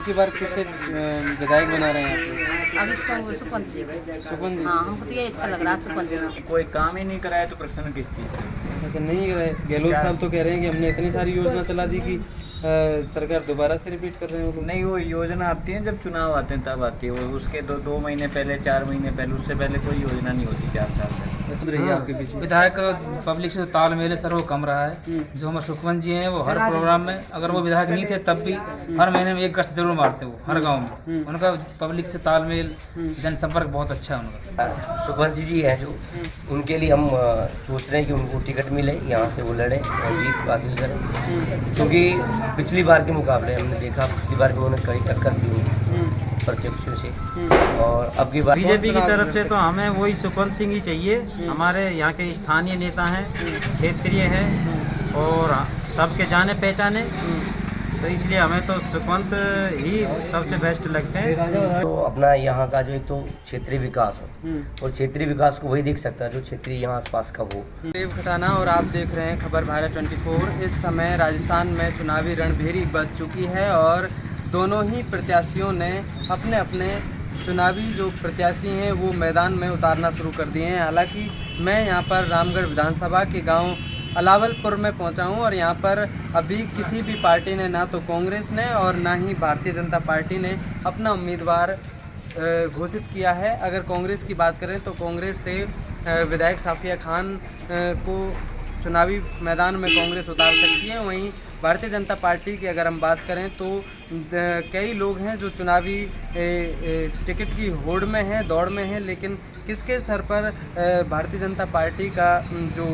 की बार किससे विधायक बना रहे हैं आप? अब इसको वो सुपंत जी। सुपन जी। हाँ, हमको तो ये अच्छा लग रहा है सुपंत जी। कोई काम ही नहीं कराया तो प्रश्न किस चीज़ से? ऐसा नहीं है, गहलोत साहब तो कह रहे हैं कि हमने इतनी सारी योजना चला दी कि सरकार दोबारा से रिपीट कर रहे हैं वो लोग। नहीं, वो योजना आती है जब चुनाव आते हैं तब आती है वो। उसके 2 महीने पहले, 4 महीने पहले, उससे पहले कोई योजना नहीं होती 4 साल से। अच्छा रही है आपके पीछे। विधायक पब्लिक से तालमेल सर वो कम रहा है। जो हमारे सुखवंत जी हैं वो हर प्रोग्राम में, अगर वो विधायक नहीं थे तब भी हर महीने में एक गश्त जरूर मारते वो हर गांव में। उनका पब्लिक से तालमेल, जनसंपर्क बहुत अच्छा है उनका। सुखवंत जी हैं जो, उनके लिए हम सोच रहे हैं कि उनको टिकट मिले, यहाँ से वो लड़ें और जीत हासिल करें। क्योंकि पिछली बार के मुकाबले हमने देखा, पिछली बार भी उन्होंने कड़ी टक्कर दी उनकी प्रत्यक्षों से, और अब की बार बीजेपी की तरफ से तो हमें वही सुखवंत सिंह ही चाहिए। हमारे यहाँ के स्थानीय नेता हैं, क्षेत्रीय हैं और सबके जाने पहचाने, तो इसलिए हमें तो सुखवंत ही सबसे बेस्ट लगते हैं। तो अपना यहाँ का जो एक तो क्षेत्रीय विकास हो, और क्षेत्रीय विकास को वही देख सकता है जो क्षेत्रीय यहाँ आसपास का हो। देव खटाना और आप देख रहे हैं खबर भारत 24। इस समय राजस्थान में चुनावी रणभेरी बज चुकी है और दोनों ही प्रत्याशियों ने अपने अपने चुनावी जो प्रत्याशी हैं वो मैदान में उतारना शुरू कर दिए हैं। हालांकि मैं यहाँ पर रामगढ़ विधानसभा के गांव अलावलपुर में पहुंचा हूं और यहाँ पर अभी किसी भी पार्टी ने, ना तो कांग्रेस ने और ना ही भारतीय जनता पार्टी ने अपना उम्मीदवार घोषित किया है। अगर कांग्रेस की बात करें तो कांग्रेस से विधायक साफिया खान को चुनावी मैदान में कांग्रेस उतार सकती है। वहीं भारतीय जनता पार्टी की अगर हम बात करें तो कई लोग हैं जो चुनावी टिकट की होड़ में हैं, दौड़ में हैं, लेकिन किसके सर पर भारतीय जनता पार्टी का जो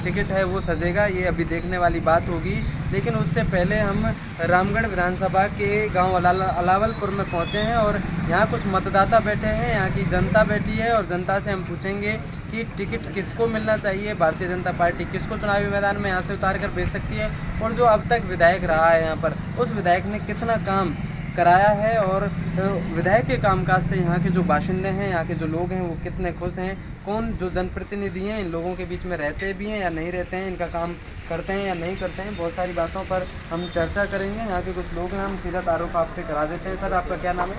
टिकट है वो सजेगा, ये अभी देखने वाली बात होगी। लेकिन उससे पहले हम रामगढ़ विधानसभा के गांव अलावलपुर में पहुंचे हैं और यहाँ कुछ मतदाता बैठे हैं, यहाँ की जनता बैठी है और जनता से हम पूछेंगे कि टिकट किसको मिलना चाहिए, भारतीय जनता पार्टी किसको चुनावी मैदान में यहाँ से उतार कर भेज सकती है, और जो अब तक विधायक रहा है यहाँ पर उस विधायक ने कितना काम कराया है, और विधायक के कामकाज से यहाँ के जो बाशिंदे हैं, यहाँ के जो लोग हैं वो कितने खुश हैं, कौन जो जनप्रतिनिधि हैं इन लोगों के बीच में रहते भी हैं या नहीं रहते हैं, इनका काम करते हैं या नहीं करते हैं, बहुत सारी बातों पर हम चर्चा करेंगे। यहाँ के कुछ लोग हैं, हम सीधा तारुफ आपसे करा देते हैं। सर आपका क्या नाम है?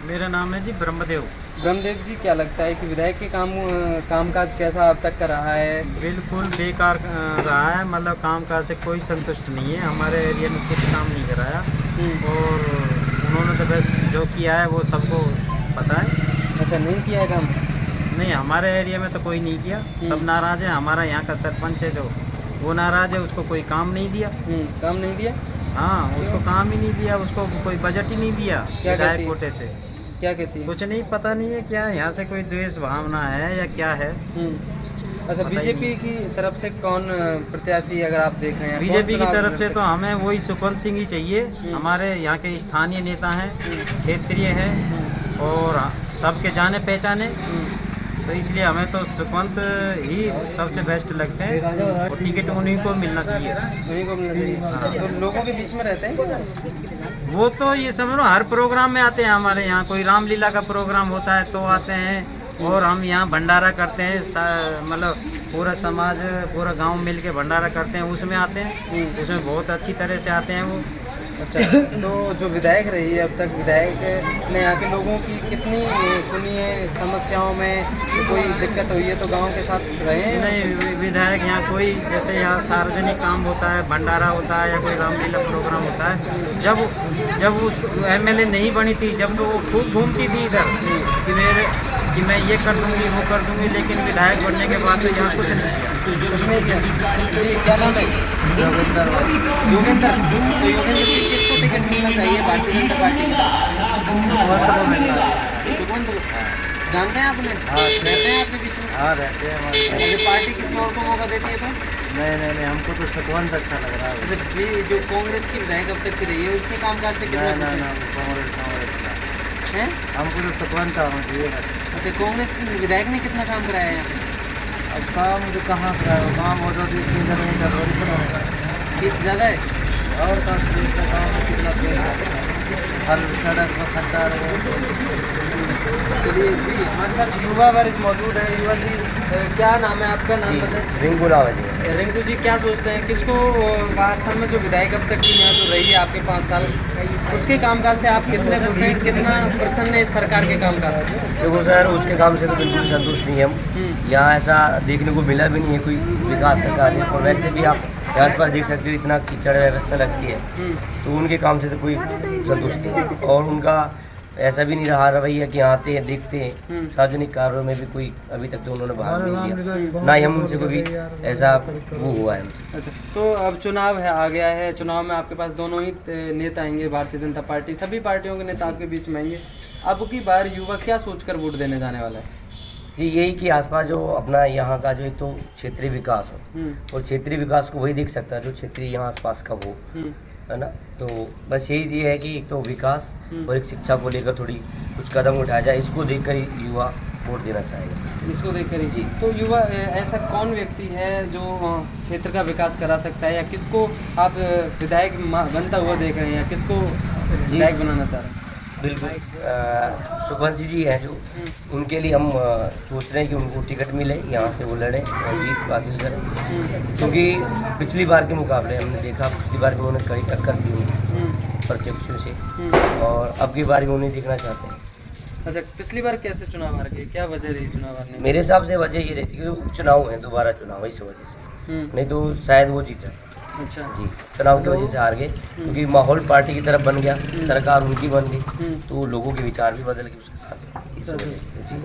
मेरा नाम है जी ब्रह्मदेव। ब्रह्मदेव जी, क्या लगता है कि विधायक के कामकाज कैसा अब तक का रहा है? बिल्कुल बेकार रहा है, मतलब कामकाज से कोई संतुष्ट नहीं है। हमारे एरिया में कुछ काम नहीं कराया और उन्होंने तो बस जो किया है वो सबको पता है। अच्छा, नहीं किया है काम? नहीं, हमारे एरिया में तो कोई नहीं किया, सब नाराज़ है। हमारा यहाँ का सरपंच है जो, वो नाराज़ है, उसको कोई काम नहीं दिया। काम नहीं दिया? हाँ, उसको काम ही नहीं दिया, उसको कोई बजट ही नहीं दिया विधायक कोटे से। क्या कहती है? कुछ नहीं, पता नहीं है क्या यहाँ से कोई द्वेष भावना है या क्या है। अच्छा, बीजेपी की तरफ से कौन प्रत्याशी अगर आप देख रहे हैं? बीजेपी की तरफ से तो हमें वही सुखवंत सिंह ही चाहिए। हमारे यहाँ के स्थानीय नेता हैं, क्षेत्रीय हैं और सबके जाने पहचाने, तो इसलिए हमें तो सुखवंत ही सबसे बेस्ट लगते हैं और टिकट उन्हीं को मिलना चाहिए। उन्हीं को मिलना चाहिए। तो लोगों के बीच में रहते हैं वो तो ये समझ लो हर प्रोग्राम में आते हैं। हमारे यहाँ कोई रामलीला का प्रोग्राम होता है तो आते हैं, और हम यहाँ भंडारा करते हैं, मतलब पूरा समाज, पूरा गांव मिल के भंडारा करते हैं, उसमें आते हैं, उसमें बहुत अच्छी तरह से आते हैं वो। अच्छा, तो जो विधायक रही है अब तक, विधायक ने यहाँ के लोगों की कितनी सुनी है? समस्याओं में कोई दिक्कत हुई है तो गांव के साथ रहे हैं? नहीं, विधायक यहाँ कोई, जैसे यहाँ सार्वजनिक काम होता है, भंडारा होता है या कोई रामलीला प्रोग्राम होता है, जब उस MLA नहीं बनी थी, जब तो वो खूब घूमती थी इधर कि मैं ये कर दूँगी, वो कर दूँगी, लेकिन विधायक बनने के बाद तो यहाँ कुछ नहीं किया। जी, क्या नाम है? योगेंद्र। तो योगेंद्र जी किसको टिकट मिलना चाहिए भारतीय जनता पार्टी को? सुखवंत को जानते हैं आपने? हाँ, रहते हैं आपके बीच में? हाँ, रहते हैं हमारे। अगर पार्टी किसी और को मौका देती है तो? नहीं, हमको तो सुखवंत अच्छा लग रहा है। अच्छा, जो कांग्रेस की विधायक अब तक की रही है उसके कामकाज से कितना ना, कांग्रेस है, हमको तो सुखवंत आना चाहिए। अच्छा, कांग्रेस विधायक ने कितना काम कराया है यहाँ पे? अब काम जो कहाँ कराया, काम हो तो 3 फीस ज़्यादा है और काम कितना हर सड़क पर खड्डा रहे। चलिए जी, हमारे साथ युवा वर्ग मौजूद है। युवा जी, क्या नाम है आपका? नाम बताएं। रिंकू नाम है जी। रिंकू जी, क्या सोचते हैं किसको वास्तव में जो विधायक अब तक की यहाँ जो रही है आपके 5 साल, उसके कामकाज से आप कितने खुश हैं, कितना प्रसन्न है इस सरकार के कामकाज से? देखो सर, उसके काम से तो बिल्कुल संतुष्ट नहीं हम। यहाँ ऐसा देखने को मिला भी नहीं है कोई विकास का कार्य। और वैसे भी आप यहाँ आस पास देख सकते हो इतना कीचड़ व्यवस्था लगती है, तो उनके काम से तो कोई संतुष्ट नहीं। और उनका ऐसा भी नहीं रहा रवैया कि आते हैं देखते हैं, सार्वजनिक कार्यों में भी कोई अभी तक तो उन्होंने भाग नहीं लिया, ना ही हम उनसे कोई भी ऐसा वो हुआ है। अच्छा, तो अब चुनाव है, आ गया है। चुनाव में आपके पास दोनों ही नेता आएंगे, भारतीय जनता पार्टी, सभी पार्टियों के नेता आपके बीच में आएंगे। अब की बार युवा क्या सोचकर वोट देने जाने वाला है? जी, यही कि आसपास जो अपना यहाँ का जो एक तो क्षेत्रीय विकास हो, और क्षेत्रीय विकास को वही देख सकता है जो क्षेत्रीय यहाँ आसपास का हो, है ना। तो बस यही चीज़ है कि एक तो विकास और एक शिक्षा को लेकर थोड़ी कुछ कदम उठाया जाए, इसको देखकर ही युवा वोट देना चाहेगा। इसको देखकर ही जी। तो युवा ऐसा कौन व्यक्ति है जो क्षेत्र का विकास करा सकता है, या किसको आप विधायक बनता हुआ देख रहे हैं, या किसको विधायक बनाना चाह रहे हैं? बिल्कुल, सुखवंशी जी हैं जो, उनके लिए हम सोच रहे हैं कि उनको टिकट मिले, यहाँ से वो लड़ें और जीत हासिल करें। क्योंकि पिछली बार के मुकाबले हमने देखा, पिछली बार भी उन्होंने कड़ी टक्कर दी उनकी प्रत्याशियों से, और अब की बार भी उन्हें देखना चाहते हैं। अच्छा, पिछली बार कैसे चुनाव हार गए, क्या वजह रही चुनाव हारने की? मेरे हिसाब से वजह ये रहती है कि उपचुनाव है, दोबारा चुनाव है, इस वजह से। नहीं तो शायद वो जीता। अच्छा जी, चुनाव की वजह से हार गए, क्योंकि माहौल पार्टी की तरफ बन गया, सरकार उनकी बन गई, तो लोगों के विचार भी बदल गए उसके साथ। इस वजह से जी।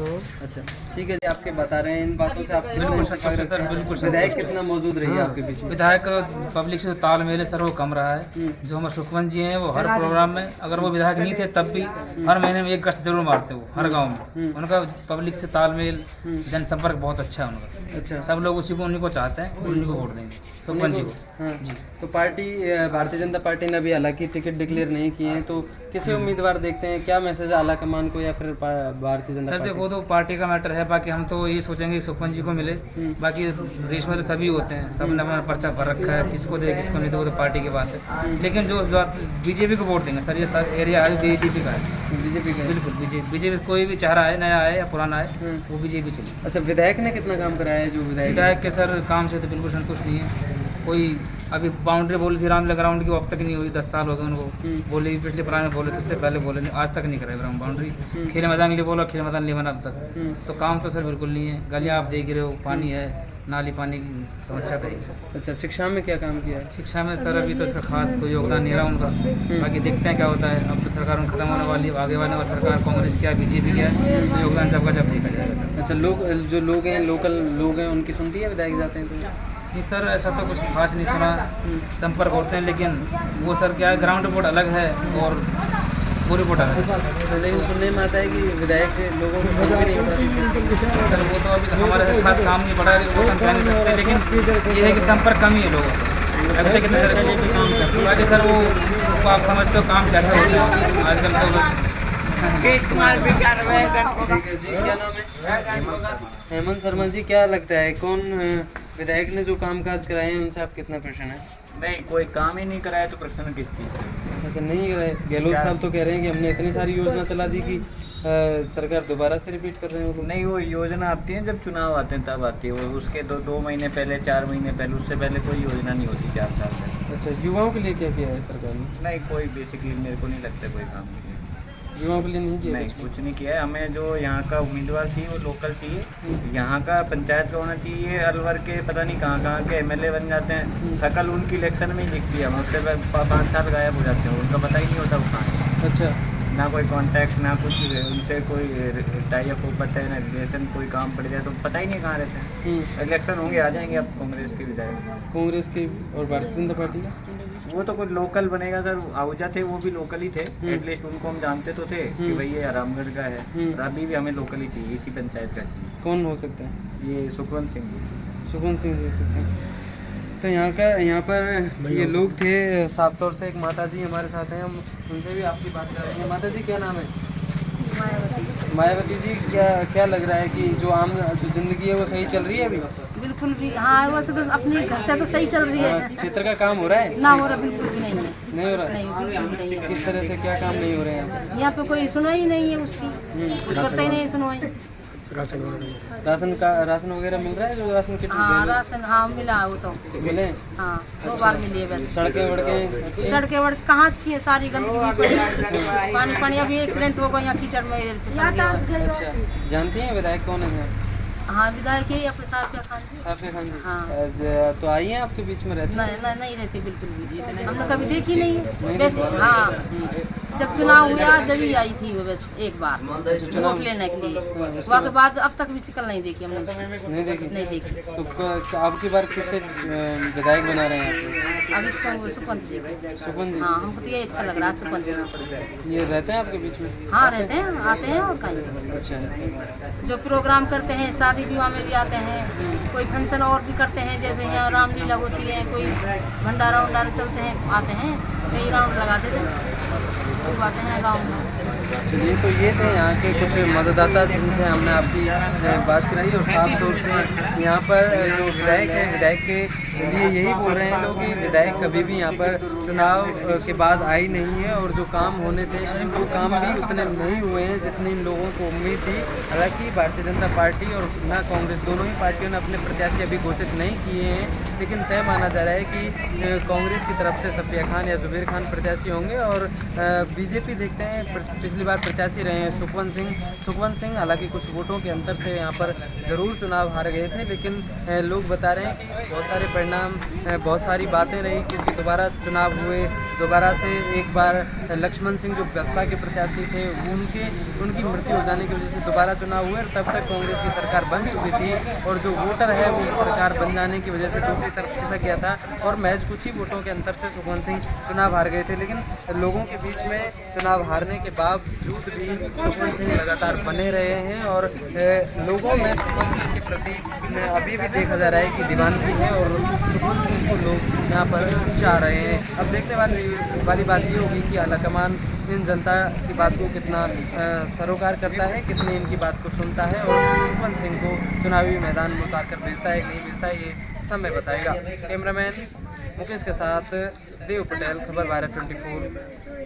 अच्छा, ठीक है जी। आपके बता रहे हैं इन बातों से आप बिल्कुल सर, बिल्कुल विधायक कितना मौजूद रही है आपके बीच में? विधायक पब्लिक से तालमेल है सर वो कम रहा है। जो हमारे सुखवंत जी हैं वो हर प्रोग्राम में, अगर वो विधायक नहीं थे तब भी हर महीने में 1 गश्त जरूर मारते वो हर गांव में। उनका पब्लिक से तालमेल, जनसंपर्क बहुत अच्छा है उनका। अच्छा, सब लोग उसी को, उन्हीं को चाहते हैं, उन्हीं को वोट देंगे सुखवंत जी को। हाँ जी। तो पार्टी भारतीय जनता पार्टी ने अभी हालांकि टिकट डिक्लेयर नहीं किए हैं, तो किसे उम्मीदवार देखते हैं? क्या मैसेज आला कमान को या फिर भारतीय जनता सर पार्टी? देखो, तो पार्टी का मैटर है, बाकी हम तो ये सोचेंगे कि सुखवंत जी को मिले। बाकी देश में तो सभी होते हैं, सब ने अपना पर्चा भर रखा है, किसको दे किसको नहीं दे वो तो पार्टी की बात है। लेकिन जो बीजेपी को वोट देंगे सर, ये एरिया है बीजेपी का है। बीजेपी का? बिल्कुल बीजेपी, कोई भी चेहरा है, नया है या पुराना है, वो बीजेपी चले। अच्छा, विधायक ने कितना काम कराया है? जो विधायक के सर काम से तो बिल्कुल संतुष्ट नहीं है कोई। अभी बाउंड्री बोली थी रामला ग्राउंड की, वो अब तक नहीं हुई, 10 साल हो गए उनको। बोले पिछले पुराने बोले थे, उससे पहले बोले नहीं, आज तक नहीं कराए बाउंड्री। खेल मैदान के लिए बोला, खेल मैदान नहीं बना अब तक। तो काम तो सर बिल्कुल नहीं है। गलियाँ आप देख रहे हो, पानी है, नाली पानी की समस्या तो है। अच्छा, शिक्षा में क्या काम किया है? शिक्षा में सर अभी तो इसका खास कोई योगदान नहीं रहा उनका। बाकी देखते हैं क्या होता है। अब तो सरकार खत्म होने वाली, आगे वाले और सरकार कांग्रेस क्या बीजेपी क्या है, तो योगदान जब का जब देखा जाएगा सर। अच्छा, जो लोग हैं, लोकल लोग हैं, उनकी सुनती है विधायक जाते हैं तो? नहीं सर, ऐसा तो कुछ खास नहीं सुना। संपर्क होते हैं, लेकिन वो सर क्या है, ग्राउंड रिपोर्ट अलग है और वो रिपोर्ट अलग है। लेकिन सुनने में आता है कि विधायक लोगों को फोन भी नहीं उठाती थी। सर वो तो अभी हमारे से खास काम नहीं पड़ा, वो तो हम कह नहीं सकते, लेकिन ये है कि संपर्क कम ही है लोगों से। अभी तक बाकी सर वो आप समझते हो काम कैसे होता है आजकल तो बस। ठीक है जी, क्या नाम है? हेमंत शर्मा जी, क्या लगता है कौन विधायक ने जो कामकाज कराए हैं उनसे आप कितना प्रसन्न है? नहीं, कोई काम ही नहीं कराया तो प्रश्न किस चीज़ से? ऐसा नहीं कराए? गहलोत साहब तो कह रहे हैं कि हमने इतनी सारी योजना चला दी कि सरकार दोबारा से रिपीट कर रहे हैं वो लोग। नहीं, वो योजना आती है जब चुनाव आते हैं तब आती है वो। उसके 2 महीने पहले, 4 महीने पहले, उससे पहले कोई योजना नहीं होती 4 साल तक। अच्छा, युवाओं के लिए क्या किया है सरकार ने? नहीं, कोई बेसिकली मेरे को नहीं लगता कोई काम किया। युवाओं के लिए नहीं किया? नहीं, कुछ नहीं किया है। हमें जो यहाँ का उम्मीदवार चाहिए वो लोकल चाहिए, यहाँ का पंचायत का होना चाहिए। अलवर के पता नहीं कहाँ के एमएलए बन जाते हैं, शकल उनकी इलेक्शन में ही दिखती है, उससे 5 साल गायब हो जाते हैं, उनका पता ही नहीं होता वो कहाँ। अच्छा, ना कोई कांटेक्ट, ना कुछ उनसे कोई टाई अप होता है, ना रिलेशन, कोई काम पड़ जाए तो पता ही नहीं कहाँ रहते हैं। इलेक्शन होंगे आ जाएंगे अब कांग्रेस के विधायक, कांग्रेस के और भारतीय जनता पार्टी का। वो तो कोई लोकल बनेगा सर। आहूजा थे, वो भी लोकल ही थे, एटलीस्ट उनको हम जानते तो थे कि भाई ये रामगढ़ का है, और अभी भी हमें लोकल ही चाहिए, इसी पंचायत का चाहिए। कौन हो सकता है? ये सुखवंत सिंह जी। सुखवंत सिंह जी हो सकते हैं। तो यहाँ पर ये लोग थे, साफ तौर से एक माता जी हमारे साथ हैं, हम उनसे भी आपकी बात कर रहे हैं। माता जी, क्या नाम है? मायावती जी, क्या लग रहा है कि जो जिंदगी है वो सही चल रही है अभी? बिल्कुल भी हाँ, वैसे तो अपने घर से तो सही चल रही है। क्षेत्र का काम हो रहा है? ना हो रहा, बिल्कुल भी नहीं है। नहीं हो रहा है? नहीं बिल्कुल नहीं है। किस तरह से क्या काम नहीं हो रहे हैं यहाँ यहाँ पे कोई सुनवाई नहीं है उसकी, कुछ करता ही नहीं है सुनवाई। पे? राशन वगैरह मिल रहा है जो राशन किट हाँ राशन हाँ मिला है वो तो, मिले? हाँ 2 बार मिली है बस। सड़कें वड़कें अच्छी? सड़कें वड़कें कहाँ अच्छी है, सारी गंदगी भी पड़ी है। पानी अभी एक्सीडेंट हो गया यहाँ कीचड़ में फंस गया। अच्छा, जानती हैं विधायक कौन है? हाँ विधायक ही अपने साफिया खान जी। साफिया खान जी। हाँ। तो आई हैं आपके बीच में रहते? नहीं रहती बिल्कुल भी, हमने कभी देखी नहीं है वैसे। हाँ जब चुनाव हुआ जब ही आई थी वो बस एक बार वोट लेने के लिए, वहाँ के बाद अब तक भी शिकल नहीं देखी हमने। नहीं देखी? नहीं देखी। तो अब की बार किससे विधायक बना रहे हैं आप? अब इसको वो सुपंत जी। सुपन जी? हाँ हमको तो ये अच्छा लग रहा है सुपंत जी। ये रहते हैं आपके बीच में? हाँ रहते हैं, आते हैं और कहीं अच्छा। जो प्रोग्राम करते हैं शादी विवाह में भी आते हैं, कोई फंक्शन और भी करते हैं, जैसे यहाँ रामलीला होती है, कोई भंडारा वंडारा चलते हैं, आते हैं, कई राउंड लगाते थे, खूब आते हैं गाँव में। चलिए, तो ये थे यहाँ के कुछ मतदाता जिनसे हमने आपकी बात कराई, और साफ तौर से यहाँ पर जो विधायक है, विधायक के लिए यही बोल रहे हैं लोग कि विधायक कभी भी यहाँ पर चुनाव के बाद आई नहीं है, और जो काम होने थे वो काम भी उतने नहीं हुए हैं जितनी इन लोगों को उम्मीद थी। हालांकि भारतीय जनता पार्टी और ना कांग्रेस, दोनों ही पार्टियों ने अपने प्रत्याशी अभी घोषित नहीं किए हैं, लेकिन तय माना जा रहा है कि कांग्रेस की तरफ से सफिया खान या जुबेर खान प्रत्याशी होंगे, और बीजेपी देखते हैं पिछली बार प्रत्याशी रहे हैं सुखवंत सिंह। हालांकि कुछ वोटों के अंतर से यहाँ पर ज़रूर चुनाव हार गए थे, लेकिन लोग बता रहे हैं कि बहुत सारे परिणाम, बहुत सारी बातें रही, क्योंकि दोबारा चुनाव हुए, दोबारा से एक बार लक्ष्मण सिंह जो बसपा के प्रत्याशी थे उनकी मृत्यु हो जाने की वजह से दोबारा चुनाव हुए, और तब तक कांग्रेस की सरकार बन चुकी थी, और जो वोटर है वो सरकार बन जाने की वजह से दूसरी तरफ खिसक गया था, और महज कुछ ही वोटों के अंतर से सुखवंत सिंह चुनाव हार गए थे। लेकिन लोगों के बीच में चुनाव हारने के बावजूद भी सुखवंत सिंह लगातार बने रहे हैं, और लोगों में सुखवंत सिंह के प्रति अभी भी देखा जा रहा है कि दीवानगी है, और सुखवंत सिंह को लोग यहाँ पर चाह रहे हैं। अब देखने वाली बात ये होगी कि आलाकमान इन जनता की बात को कितना सरोकार करता है, कितनी इनकी बात को सुनता है, और सुखवंत सिंह को चुनावी मैदान में उतार कर भेजता है कि नहीं भेजता है, ये समय बताएगा। कैमरामैन मुकेश के साथ देव पटेल, खबर भारत 24।